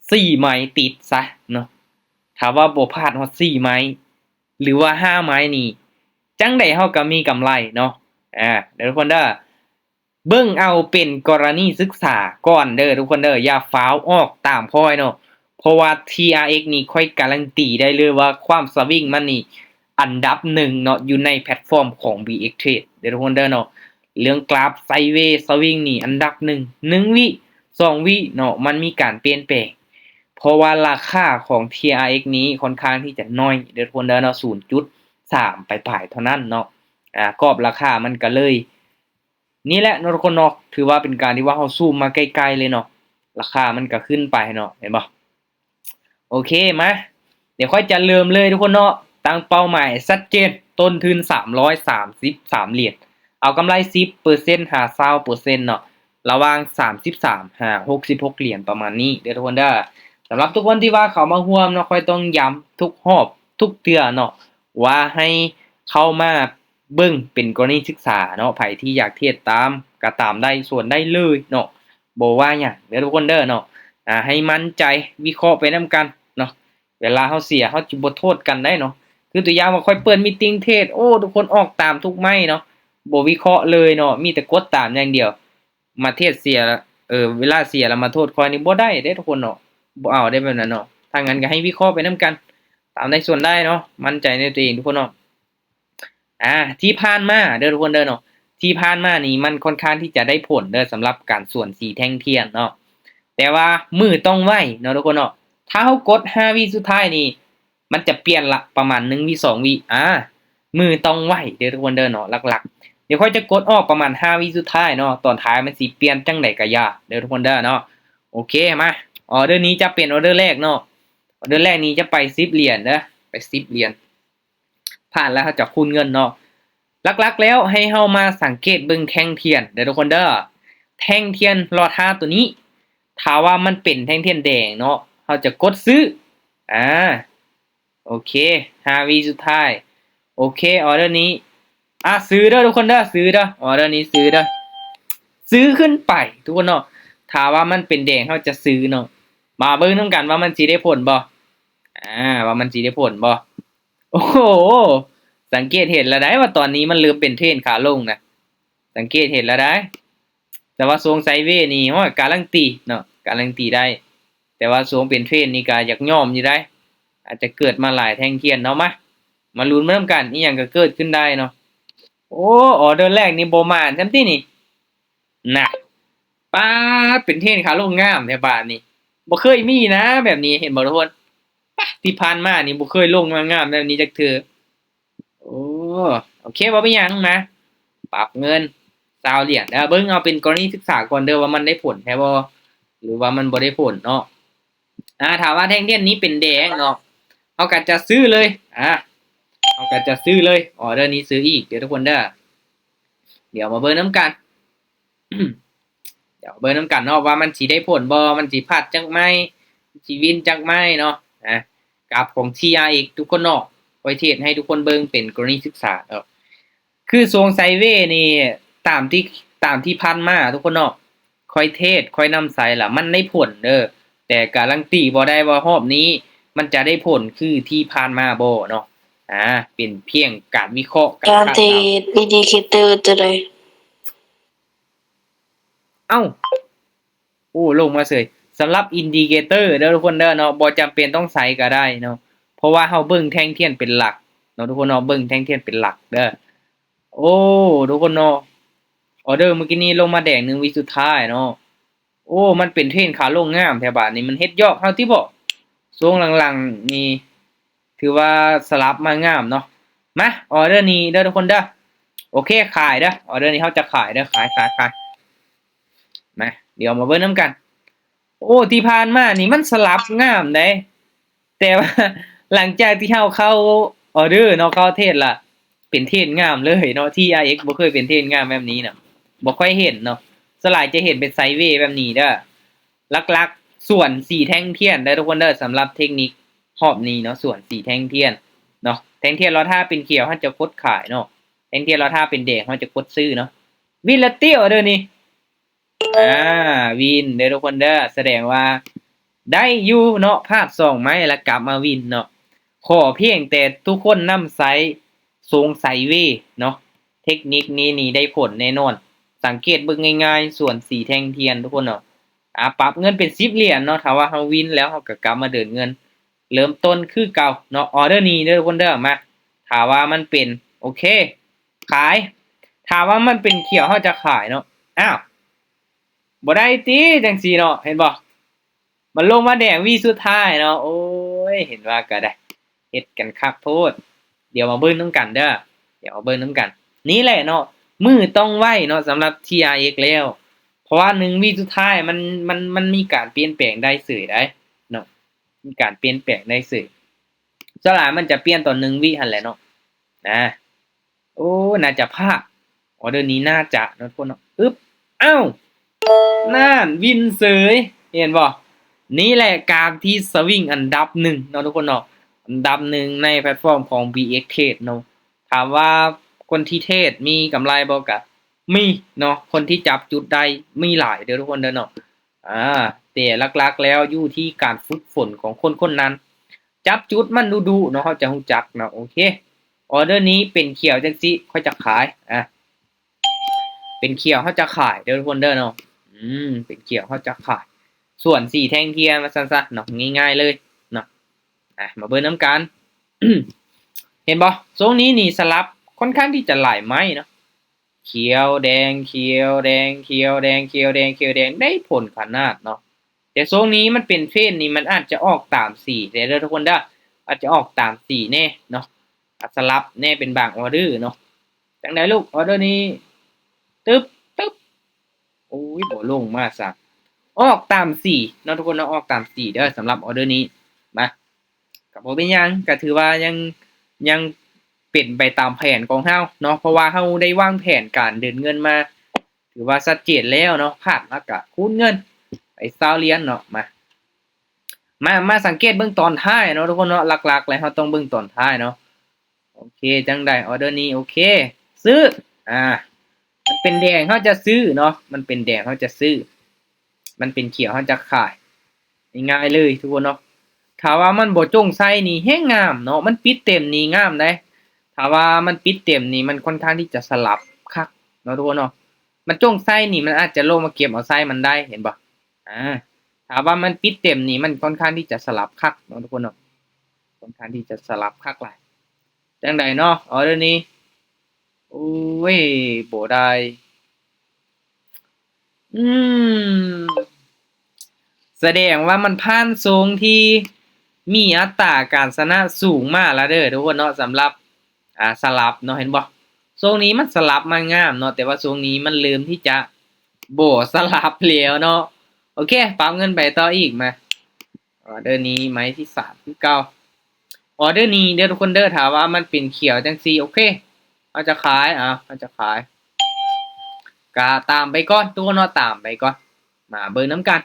4 ไม้ติดซะเนาะถ้าว่าบ่พลาดฮอด4 ไม้หรือว่า5 ไม้นี่จังได๋เฮาก็มีกำไรเนาะเด้อทุกคนเด้อเบิ่งเอาเป็นกรณีศึกษาก่อนเด้อทุกคนเด้ออย่าฟ้าวออกตามพ้อยเนาะเพราะว่า TRX นี่ค่อยการันตีได้เลยว่าความสวิงมันนี่อันดับ1เนาะอยู่ในแพลตฟอร์มของ BX Trade เด้อทุกคนเด้อเนาะเรื่องกราฟไซด์เวย์สวิงนี่อันดับ1 วิ2 วิเนาะมันมีการเปลี่ยนแปลงเพราะว่าราคาของ TRX นี้ค่อนข้างที่จะน้อยเด้อทุกคนเด้อเนาะ0.3 ปลายๆเท่านั้นเนาะกรอบราคามันก็เลยนี่แหละเนาะทุกคนเนาะถือว่าเป็นการที่ว่าเฮาซูมมาไกลๆเลยเนาะราคามันก็ขึ้นไปเนาะเห็นบ่โอเคมาเดี๋ยวค่อยจะเริ่มเลยทุกคนเนาะตั้งเป้าหมายชัดเจนต้นทุน333เหรียญเอากำไร 10% หา20%เนาะระหว่าง33หา66เหรียญประมาณนี้เด้อทุกคนเด้อสำหรับทุกคนที่ว่าเขามาร่วมเนาะค่อยต้องย้ำทุกรอบทุกเทื่อเนาะว่าให้เข้ามาเบิ่งเป็นกรณีศึกษาเนาะไผที่อยากเทรดตามก็ตามได้ส่วนได้เลยเนาะบ่ว่าหยังเด้อทุกคนเด้อเนาะให้มั่นใจวิเคราะห์ไปนำกันเนาะเวลาเฮาเสียเฮาสิบ่โทษกันได้เนาะคือตัวอย่างว่าค่อยเปิดมีตติงเทรดโอ้ทุกคนออกตามทุกไม้เนาะบ่วิเคราะห์เลยเนาะมีแต่กดตามอย่างเดียวมาเทรดเสียเวลาเสียแล้วมาโทษค่อยนี่บ่ได้เด้ทุกคนเนาะบ่เอาได้แบบนั้นเนาะถ้างั้นก็ให้วิเคราะห์ไปนำกันตามได้ส่วนได้เนาะมั่นใจในตัวเองทุกคนเนาะที่ผ่านมาเด้อทุกคนเด้อเนาะที่ผ่านมานี่มันค่อนข้างที่จะได้ผลเด้อสำหรับการส่วนสีแท่งเทียนเนาะแต่ว่ามือต้องไวเนาะทุกคนเนาะถ้าเฮากด5 วิสุดท้ายนี่มันจะเปลี่ยนละประมาณ1 วิ2 วิมือต้องไวเด้อทุกคนเด้อเนาะหลักๆเดี๋ยวค่อยจะกดออกประมาณ5 วิสุดท้ายเนาะตอนท้ายมันสิเปลี่ยนจังได๋ก็อย่าเด้อทุกคนเด้อเนาะโอเคมาออเดอร์นี้จะเป็นออเดอร์แรกเนาะออเดอร์แรกนี้จะไป10เหรียญเด้อไป10เหรียญผ่านแล้วเขาจะคูณเงินเนาะหลักๆแล้วให้เฮามาสังเกตเบิ่งแท่งเทียนเด้อทุกคนเด้อแท่งเทียนรอท่าตัวนี้ถ้าว่ามันเป็นแท่งเทียนแดงเนาะเฮาจะกดซื้อโอเค5 วิสุดท้ายโอเคออเดอร์นี้ซื้อเด้อทุกคนเด้อซื้อเด้อออเดอร์นี้ซื้อเด้อซื้อขึ้นไปทุกคนเนาะถ้าว่ามันเป็นแดงเฮาจะซื้อเนาะมาเบิ่งนำกันว่ามันสิได้ผลบ่ว่ามันสิได้ผลบ่โอ้โหสังเกตเห็นแล้วได้ว่าตอนนี้มันเริ่มเป็นเทรนขาลงนะสังเกตเห็นแล้วได้แต่ว่าทรงไซด์เวย์นี่โอ้ยการันตีเนาะการันตีได้แต่ว่าทรงเป็นเทรนนี่ก็อยากย่อมอยู่ได้อาจจะเกิดมาหลายแท่งเทียนเนาะมาลุ้นมานํกันอีหยังก็เกิดขึ้นได้เนาะโอ้ออเดอร์แรกนี่บ่มาจังซี่นี่น่ะป๊าดเป็นเทรนขาลงงามแท้บาดนี้บ่เคยมีนะแบบนี้เห็นบ่ทุกคนที่ผ่านมานี่บ่เคยลงมางามแบบนี้จักเทื่อ โอ้โอเคบ่เป็นหยังนะปรับเงิน20เหรียญเบิ่งเอาเป็นกรณีศึกษาก่อนเด้อว่ามันได้ผลแท้บ่หรือว่ามันบ่ได้ผลเนาะถ้าว่าแท่งเทียนนี้เป็นแดงเนาะเฮาก็จะซื้อเลยเฮาก็จะซื้อเลยออเดอร์นี้ซื้ออีกเดี๋ยวทุกคนเด้อเดี๋ยวมาเบิ่งนำกันเดี๋ยวเบิ่งนำกันเนาะว่ามันสิได้ผลบ่มันสิพลาดจักไหมสิวินจักไหมเนาะกราฟของ TRX ทุกคนเนาะค่อยเทรดให้ทุกคนเบิ่งเป็นกรณีศึกษาเนาะ คือทรงไซเวย์นี่ตามที่ตามที่พันมาทุกคนเนาะค่อยเทศค่อยนำใส่ล่ะมันได้ผลเด้อแต่การันตีบ่ได้ว่ารอบนี้มันจะได้ผลคือที่ผ่านมาบ่เนาะเป็นเพียงการวิเคราะห์การคาดเดาอินดิเคเตอร์ตัวใดเอ้าโอ้ลงมาเสยสำหรับอินดิเคเตอร์เด้อทุกคนเด้อเนาะบ่จำเป็นต้องใส่ก็ได้เนาะเพราะว่าเฮาเบิ่งแท่งเทียนเป็นหลักเนาะทุกคนเนาะเบิ่งแท่งเทียนเป็นหลักเด้อโอ้ทุกคนเนาะออเดอร์เมื่อกี้นี้ลงมาแดง1 วิสุดท้ายเนาะโอ้มันเป็นเทรนขาลงงามแถวบาดนี้มันเฮ็ดยอกเฮาที่บ่ช่วงหลังๆนี่ถือว่าสลับมางามเนาะมาออเดอร์นี้เด้อทุกคนเด้อโอเคขายเด้อออเดอร์นี้เฮาจะขายเด้อขายมาเดี๋ยวมาเบิ่งนำกันโอ้ที่ผ่านมานี่มันสลับงามเด้แต่ว่าหลังจากที่เฮาเข้าออเดอร์เนาะเข้าเทรนล่ะเป็นเทรนงามเลยเนาะ TRX บ่เคยเป็นเทรนงามแบบนี้น่ะบ่ค่อยเห็นเนาะส่วนหลายจะเห็นเป็นไซด์เวย์แบบนี้เด้อหลักๆส่วนสีแท่งเทียนเด้อทุกคนเด้อสำหรับเทคนิครอบนี้เนาะส่วนสีแท่งเทียนเนาะแท่งเทียนแล้วถ้าเป็นเขียวเฮาจะกดขายเนาะแท่งเทียนแล้วถ้าเป็นแดงเฮาจะกดซื้อเนาะวินละเตี้ยวเด้อนี่วินเด้อทุกคนเด้อแสดงว่า ได้อยู่เนาะพลาด2ไม้แล้วกลับมาวินเนาะขอเพียงแต่ทุกคนนำใช้สงสัยเวยเนาะเทคนิคนี้นี่ได้ผลแน่นอนสังเกตเบิ่งง่ายๆส่วนสีแท่งเทียนทุกคนเนาะปรับเงินเป็น10เหรียญเนาะถ้าว่าเฮาวินแล้วเฮาก็กลับมาเดินเงินเริ่มต้นคือเก่าเนาะออเดอร์นี้เด้อทุกคนเด้อมาถ้าว่ามันเป็นโอเคขายถ้าว่ามันเป็นเขียวเฮาจะขายเนาะอ้าวบ่ได้ติจังซี่เนาะเห็นบ่มันลงมาแดงวีสุดท้ายเนาะโอ้ยเห็นว่าก็ได้เฮ็ดกันคักโพดเดี๋ยวมาเบิ่งนำกันเด้อเดี๋ยวมาเบิ่งนำกันนี่แหละเนาะมือต้องไวเนาะสำหรับ TRX แล้วเพราะว่า1วิสุดท้ายมันมีการเปลี่ยนแปลงได้เสยได้เนาะมีการเปลี่ยนแปลงได้เสยส่วนหลายมันจะเปลี่ยนตอน1วิหั่นแหละเนาะนะโอ้น่าจะพลาดออเดอร์นี้น่าจะเนาะทุกคนเนาะอึ๊บอ้าวนั่นวินเสยเห็นบ่นี่แหละการที่สวิงอันดับ1เนาะทุกคนเนาะอันดับ1ในแพลตฟอร์มของ BX Trade เนาะถามว่าคนที่เทรดมีกำไรบ่กะมีเนาะคนที่จับจุดได้มีหลายเด้อทุกคนเด้อเนาะแต่หลักๆแล้วอยู่ที่การฝึกฝนของคนคนนั้นจับจุดมันดูๆเนาะเขาจะรู้จักเนาะโอเคออเดอร์นี้เป็นเขียวจังซี่ค่อยจะขายเป็นเขียวเขาจะขายเด้อทุกคนเด้อเนาะเป็นเขียวเขาจะขายส่วนสีแท่งเทียนมาสั้นๆเนาะง่ายๆเลยเนาะมาเบิ่งน้ำกัน เห็นบ่ทรงนี้นี่สลับค่อนข้างที่จะหลายไม้เนาะเขียวแดงเขียวแดงเขียวแดงเขียวแดงเขียวแดงได้ผลขนาดเนาะแต่ทรงนี้มันเป็นเฟสนี่มันอาจจะออกตามสีเด้อทุกคนเด้ออาจจะออกตามสีแน่เนาะสลับแน่เป็นบางออเดอร์เนาะจังได๋ลูกออเดอร์นี้ตึ๊บตึ๊บโอ้ยบ่ลงมาซะออกตามสีเนาะทุกคนเนาะออกตามสีเด้อสำหรับออเดอร์นี้มาก็บ่เป็นหยังก็ถือว่ายังเป็นไปตามแผนของเฮาเนาะเพราะว่าเฮาได้วางแผนการเดินเงินมาถือว่าชัดเจนแล้วเนาะพลาดแล้วก็คูณเงินไป20เหรียญเนาะมาสังเกตเบิ่งตอนท้ายเนาะทุกคนเนาะหลักๆแล้วเฮาต้องเบิ่งตอนท้ายเนาะโอเคจังได๋ออเดอร์นี้โอเคซื้อมันเป็นแดงเฮาจะซื้อเนาะมันเป็นแดงเฮาจะซื้อมันเป็นเขียวเฮาจะขายง่ายๆเลยทุกคนเนาะถ้าว่ามันบ่จงใส่นี่แฮงงามเนาะมันปิดเต็มนี่งามเด้ถ้าว่ามันปิดเต็มนี่มันค่อนข้างที่จะสลับคักเนาะทุกคนเนาะมันจงใส่นี่มันอาจจะลงมาเก็บเอาไส้มันได้เห็นบ่ถ้าว่ามันปิดเต็มนี่มันค่อนข้างที่จะสลับคักเนาะทุกคนเนาะค่อนข้างที่จะสลับคักหลายจังไดเนาะออเดอร์นี้โอ้ยบ่ได้อืมแสดงว่ามันผ่านทรงที่มีอัตราการชนะสูงมากแล้วเด้อทุกคนเนาะสำหรับสลับเนาะเห็นบ่ทรงนี้มันสลับมางามเนาะแต่ว่าทรงนี้มันเริ่มที่จะบ่สลับแล้วเนาะโอเคปรับเงินไปต่ออีกมาออเดอร์นี้ไม้ที่3คือเก่าออเดอร์นี้เด้อทุกคนเด้อถ้าว่ามันเป็นเขียวจังซี่โอเคเอาจะขายเอาจะขายก็ตามไปก่อนทุกคนเนาะตามไปก่อนมาเบิ่งนำกัน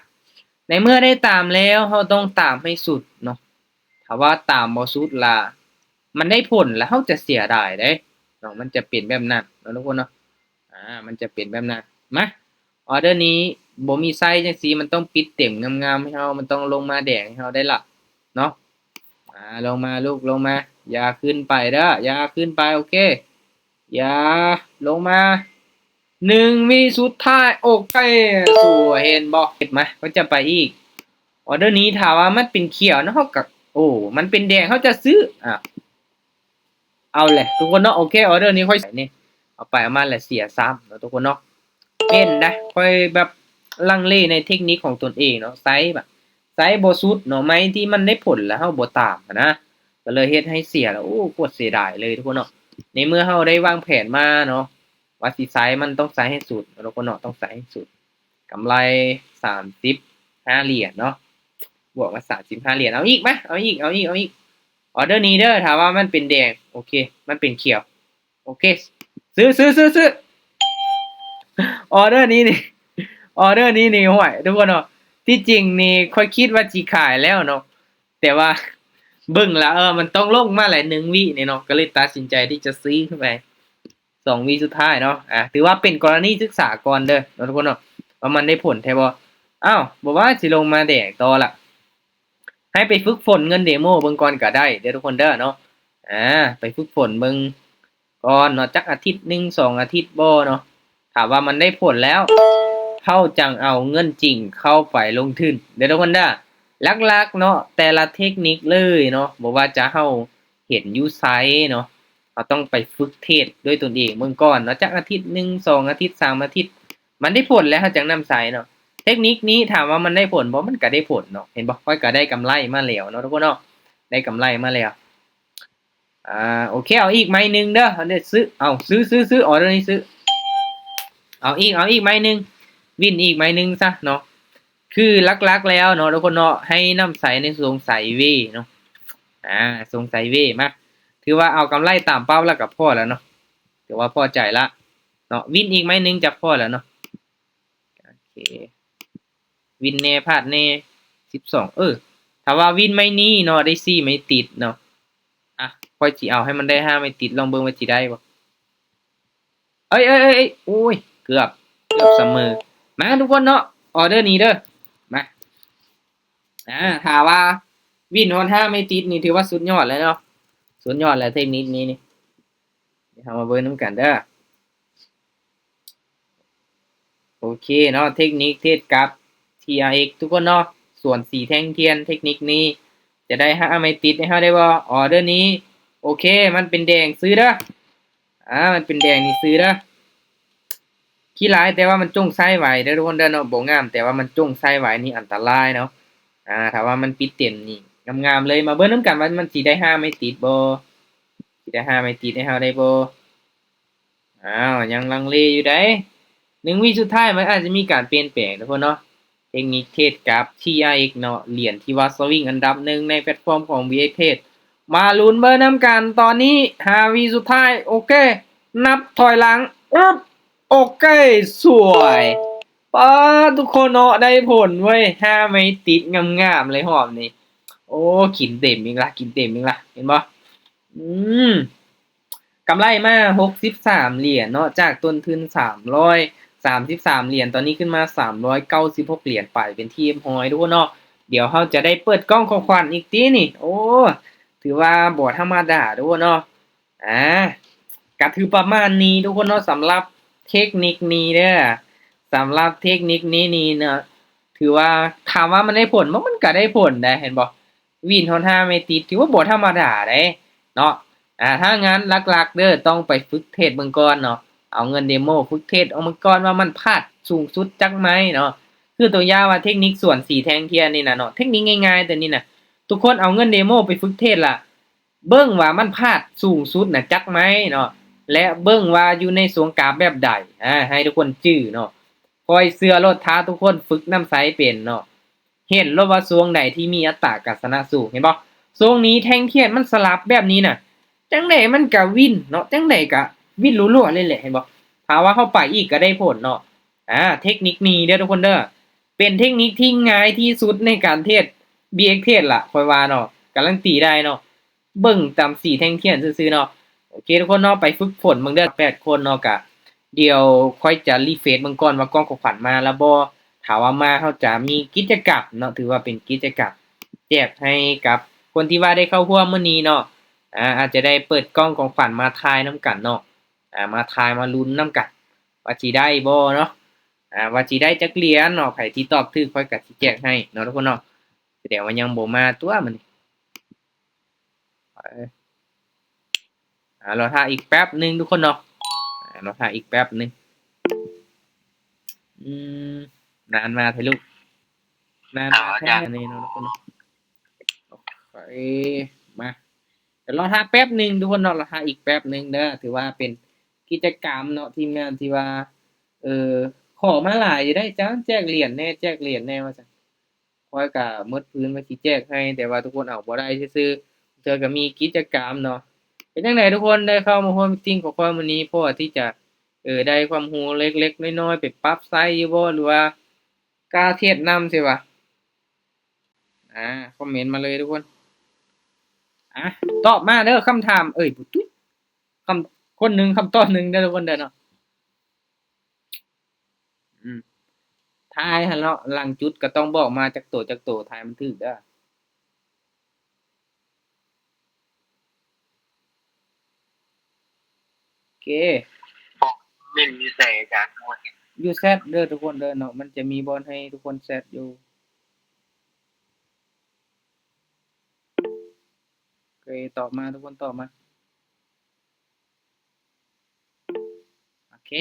ในเมื่อได้ตามแล้วเราต้องตามให้สุดเนาะถ้าว่าตามบ่สุดล่ะมันได้ผลแล้วเราจะเสียดายเด้เนาะมันจะเป็นแบบนั้นเนาะทุกคนเนาะมันจะเป็นแบบนั้นมาออเดอร์นี้บ่มีไซส์จังซี่มันต้องปิดเต็มงามๆให้เรามันต้องลงมาแดงให้เราได้ล่ะเนาะลงมาลูกลงมาอย่าขึ้นไปเด้ออย่าขึ้นไปโอเคอย่าลงมา1วิสุดท้ายโอเคสวยเห็นบ่เห็นไหมก็จะไปอีกออเดอร์นี้ถ้าว่ามันเป็นเขียวนะเฮาก็มันเป็นแดงเฮาจะซื้อเอาแหละทุกคนเนาะโอเคออเดอร์นี้ค่อยนี่เอาไปเอามาแล้วเสียซ้ำเนาะทุกคนเนาะเป็นนะค่อยแบบลังเลในเทคนิคของตนเองเนาะไซส์แบบไซส์บ่สุดเนาะไม้ที่มันได้ผลแล้วเฮาบ่ตามนะก็เลยเฮ็ดให้เสียแล้วโคตรเสียดายเลยทุกคนเนาะในเมื่อเฮาได้วางแผนมาเนาะว่าสิไซส์มันต้องไซส์ให้สุดทุกคนเนาะต้องไซส์ให้สุดกำไร35เหรียญเนาะบวกมา35เหรียญเอาอีกมั้ยเอาอีกออเดอร์นี้เด้อถ้าว่ามันเป็นแดงโอเคมันเป็นเขียวโอเคซื้อออเดอร์นี้นี่ออเดอร์นี้นี่ห่วยทุกคนเนาะที่จริงนี่ค่อยคิดว่าสิขายแล้วเนาะแต่ว่าเบิ่งแล้วมันต้องลงมาหลาย1วินี่เนาะก็เลยตัดสินใจที่จะซื้อขึ้นไป2วิสุดท้ายเนาะถือว่าเป็นกรณีศึกษาก่อนเด้อทุกคนเนาะว่ามันได้ผลแท้บ่อ้าวบอกว่าสิลงมาแดงต่อล่ะ ให้ไปฝึกฝนเงินเดโมเบิ่งก่อนก็ได้เด้อทุกคนเด้อเนาะไปฝึกฝนเบิ่งก่อนเนาะจักอาทิตย์1 2อาทิตย์บ่เนาะถ้าว่ามันได้ผลแล้วเฮาจังเอาเงินจริงเข้าไปลงทุนเด้อทุกคนเด้อหลักๆเนาะแต่ละเทคนิคเลยเนาะบ่ว่าจะเฮาเห็นอยู่ไสเนาะเราต้องไปฝึกเทรดด้วยตนเองเบิ่งก่อนเนาะจักอาทิตย์1 2อาทิตย์3อาทิตย์มันได้ผลแล้วเฮาจังนำใช้เนาะเทคนิคนี้ถามว่ามันได้ผลบ่มันก็ได้ผลเนาะเห็นบ่ค่อยก็ได้กำไรมาแล้วเนาะทุกคนเนาะได้กำไรมาแล้วโอเคเอาอีกไม้หนึ่งเด้อเอาเนี่ยซื้อเอาซื้อออเดอร์นี้ซื้อเอาอีกไม้หนึ่งวินอีกไม้หนึ่งซะเนาะคือลักๆแล้วเนาะทุกคนเนาะให้น้ำใสในทรงใสเวเนาะทรงใสเวมาถือว่าเอากำไรตามเป้าแล้วกับพ่อแล้วเนาะถือว่าพอใจละเนาะวินอีกไม้หนึ่งจากพ่อแล้วเนาะโอเควินเน่พลาดเน่12ถ้าว่าวินไม่นี้เนาะได้4ไม่ติดเนาะค่อยสิเอาให้มันได้5ไม่ติดลองเบิ่งว่าสิได้บ่เอ้ยโอ้ยเกือบเสมอมาทุกคนเนาะออเดอร์นี้เด้อมาถ้าว่าวินฮอน5ไม่ติดนี่ถือว่าสุดยอดแล้วเนาะสุดยอดแล้วเทคนิคนี้นี่เดี๋ยวเรามาเบิ่งนำกันเด้อโอเคเนาะเทคนิคเทศกับ TRX ทุกคนเนาะส่วน4แท่งเทียนเทคนิคนี้จะได้5ไม่ติดให้เฮาได้บ่ออเดอร์นี้โอเคมันเป็นแดงซื้อเด้อมันเป็นแดงนี่ซื้อเด้อขี้ร้ายแต่ว่ามันจงไส้ไหวเด้อทุกคนเด้อเนาะบ่งามแต่ว่ามันจงไส้ไหวนี่อันตรายเนาะถ้าว่ามันปิดเต็มนี่งามๆเลยมาเบิ่งนำกันว่ามันสิได้5ไม่ติดบ่สิได้5ไม่ติดให้เฮาได้บ่ยังลังเลอยู่เด้1วิสุดท้ายมันอาจจะมีการเปลี่ยนแปลงทุกคนเนาะเทคนิคเทรดกับ TRX เนาะเหรียญที่ว่าสวิงอันดับ1ในแพลตฟอร์มของ VX Trade มาลุ้นเบอร์นำกันตอนนี้5วิสุดท้ายโอเคนับถอยหลังโอเคสวยทุกคนเนาะได้ผลเว้ย5ไม่ติดงามๆเลยหอมนี่โอ้กินเต็มอีกละเห็นบ่มกำไรมา63เหรียญเนาะจากต้นทุน333เหรียญตอนนี้ขึ้นมา396เหรียญไปเป็นที่เรียบร้อยทุกคนเนาะเดี๋ยวเราจะได้เปิดกล้องของขวัญอีกทีนี่โอ้ถือว่าบ่ธรรมดาทุกคนเนาะก็ถือประมาณนี้ทุกคนเนาะสำหรับเทคนิคนี้เด้อสำหรับเทคนิคนี้นี่เนาะถือว่าถามว่ามันได้ผลมันก็ได้ผลได้เห็นบ่วินฮอน5ไม่ติดถือว่าบ่ธรรมดาเด้เนาะถ้างั้นหลักๆเด้อต้องไปฝึกเทรดเบิ่งก่อนเนาะเอาเงินเดโมฝึกเทรดเอามาก่อนว่ามันพลาดสูงสุดจักไหมเนาะคือตัวอย่างว่าเทคนิคส่วน4แท่งเทียนนี่น่ะเนาะเทคนิคง่ายๆแต่นี่น่ะทุกคนเอาเงินเดโมไปฝึกเทรดล่ะเบิ่งว่ามันพลาดสูงสุดน่ะจักไหมเนาะและเบิ่งว่าอยู่ในสวงกราฟแบบใดให้ทุกคนจื้อเนาะคอยเชื่อรถท้าทุกคนฝึกนำไสเป็นเนาะเห็นแล้วว่าสวงใดที่มีอัตราการชนะสูงเห็นบ่สวงนี้แท่งเทียนมันสลับแบบนี้น่ะจังได๋มันก็วินเนาะจังได๋ก็วินรัวๆเลยแหละเห็นบ่ถ้าว่าเข้าไปอีกก็ได้ผลเนาะเทคนิคนี้เด้อทุกคนเด้อเป็นเทคนิคที่ง่ายที่สุดในการเทรด BX เทรดล่ะค่อยว่าเนาะการันตีได้เนาะเบิ่งตาม4แท่งเทียนซื่อๆเนาะโอเคทุกคนเนาะไปฝึกฝนเบิ่งเด้อ8คนเนาะก็เดี๋ยวค่อยจะรีเฟรชเบิ่งก่อนว่ากล้องของขวัญมาแล้วบ่ถ้าว่ามาเฮาจะมีกิจกรรมเนาะถือว่าเป็นกิจกรรมแจกให้กับคนที่ว่าได้เข้าร่วมมื้อนี้เนาะอาจจะได้เปิดกล้องของขวัญมาทายนำกันเนาะมาทายมาลุ้นนำกันว่าสิได้บ่เนาะว่าสิได้จักเหรียญเนาะไผที่ตอบถูกค่อยก็สิแจกให้เนาะทุกคนเนาะแสดงว่ายังบ่มาตัวมื้อนี้รอท่าอีกแป๊บหนึ่งทุกคนเนาะรอท่าอีกแป๊บหนึ่งนานมาเถอะลูกนานมาแค่นี้เนาะทุกคนโอเคมาเดี๋ยวรอท่าแป๊บหนึ่งทุกคนเนาะรอท่าอีกแป๊บหนึ่งเด้อถือว่าเป็นกิจกรรมเนาะทีมงานที่ว่าเออขอมาหลายอยู่ได้จ้าแจกเหรียญแน่ว่าซั่นข้อยก็หมดพื้นว่าสิแจกให้แต่ว่าทุกคนเอาบ่ได้ซื่อๆเจอก็มีกิจกรรมเนาะ เป็นจังไดทุกคนได้เข้ามาร่วมมีตติงของข้อยมื้อนี้พอที่จะได้ความรู้เล็กๆน้อยๆไปปรับใช้อยู่บ่หรือว่ากล้าเทศนำซี้วะคอมเมนต์มาเลยทุกคนตอบมาเด้อคำถามบ่ตุ๊ยคำคนหนึ่งคำตอบหนึ่งเด้อทุกคนเด้อเนาะอืมทายหั่นเนาะหลังจุดก็ต้องบอกมาจักโตทายมันถูกเด้อ เค เล่นมีแต่อาจารย์มวย อยู่แซดเด้อทุกคนเด้อเนาะมันจะมีบอลให้ทุกคนแซดอยู่โอเคตอบมาทุกคนตอบมาโอเค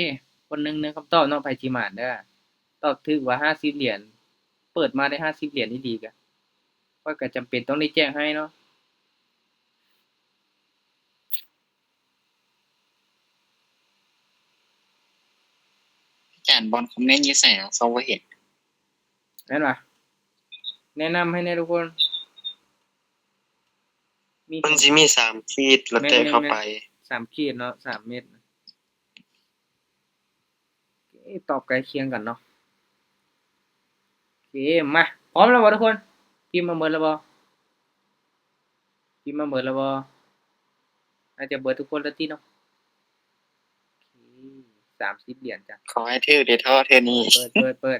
คนหนึงคำตอบเนาะไผสิมาดเด้อตอบถูกว่า50เหรียญเปิดมาได้50เหรียญนี่ดีกะข้อยก็จำเป็นต้องได้แจ้งให้เนาะ อาจารย์บอลคอมเมนต์ยี่ใส่เขาบ่เห็น แม่นบ่แนะนำให้แน่ทุกคน มี มันสิมี3ขีดแล้วแต่เข้าไป 3ขีดเนาะ3เม็ดโอเคตอบใกล้เคียงกันเนาะโอเคมาพร้อมแล้วบ่ทุกคนพิมพ์มาหมดแล้วบ่พิมพ์มาหมดแล้วบ่น่าจะเบิดทุกคนแล้วติเนาะโอเค30เหรียญจ้ะ ขอให้ถือได้เท่าเท่านี้ เปิด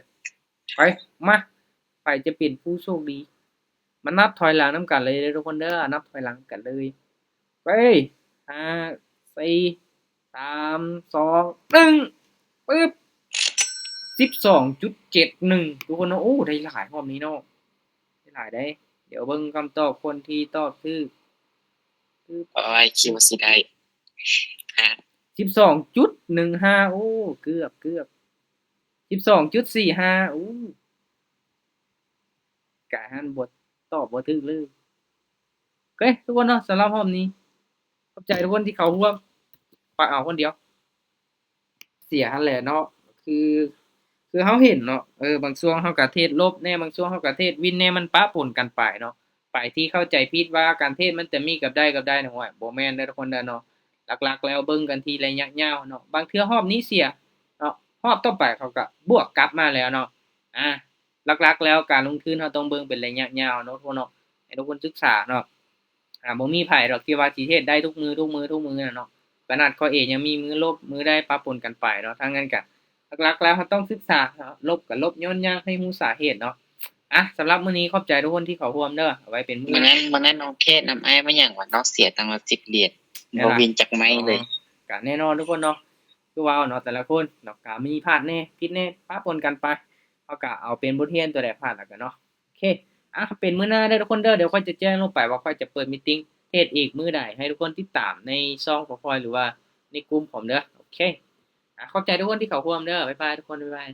ไปมาไปจะเป็นผู้โชคดีมานับถอยหลังนํกันเลยเด้อทุกคนเด้อนับถอยหลังกันเลยไป5 4 3 2 1ปึ๊บ12.71ทุกคนเนาะโอ้ได้หลายรอบนี้เนาะได้หลายได้เดี๋ยวเบิ่งคำตอบคนที่ตอบถูกปึ๊บ โอ้ยคิดว่าสิได้อ่ะ 12.15โอ้เกือบ12.45โอ้กะหันบ่ตอบบ่ถูกเลยโอเคทุกคนเนาะสำหรับรอบนี้ขอบใจทุกคนที่เข้าร่วมฝากเอาคนเดียว เสียหั่นแหละเนาะคือคือเราเห็นเนาะบางช่วงเราก็เทศลบแหน่บางช่วงเราก็เทศวินแหน่มันปะปนกันไปเนาะฝ่ายที่เข้าใจผิดว่าการเทศมันจะมีกับได้นะห้วยบ่แม่นเด้อทุกคนเด้อเนาะหลักๆแล้วเบิ่งกันที่ระยะยาวเนาะบางเทื่อรอบนี้เสียเนาะรอบต่อไปเขาก็บวกกลับมาแล้วเนาะหลักๆแล้วการลงทุนเราต้องเบิ่งเป็นระยะยาวเนาะทุกคนเนาะให้ทุกคนศึกษาเนาะบ่มีไผดอกที่ว่าสิเทศได้ทุกมื้อน่ะเนาะขนาดข้อ A ยังมีมือลบมือได้ปะปนกันไปเนาะถ้างั้นก็ หลักๆแล้วเราต้องศึกษาเนาะลบกับลบย้อนยากให้รู้สาเหตุเนาะสำหรับมื้อนี้ขอบใจทุกคนที่เข้าร่วมเด้อเอาไว้เป็นมื้อ วันนั้นน้องเทศนำอ้ายมาหยังว่าน้องเสียตังค์ละ10เหรียญบ่วินจักไม้เลย ก็แน่นอนทุกคนเนาะคือว่าเนาะแต่ละคนเนาะก็มีพลาดแน่ผิดแน่ปะปนกันไปเฮาก็เอาเป็นบทเรียนตัวใดพลาดแล้วก็เนาะโอเคเป็นมื้อหน้าเด้อทุกคนเด้อเดี๋ยวค่อยจะแจ้งลงไปว่าค่อยจะเปิดมีตติงเทศอีกมื้อใดให้ทุกคนติดตามในช่องของค่อยหรือว่าในกลุ่มผมเด้อโอเคขอบใจทุกคนที่เข้าร่วมเด้อบ๊ายบายทุกคนบ๊ายบาย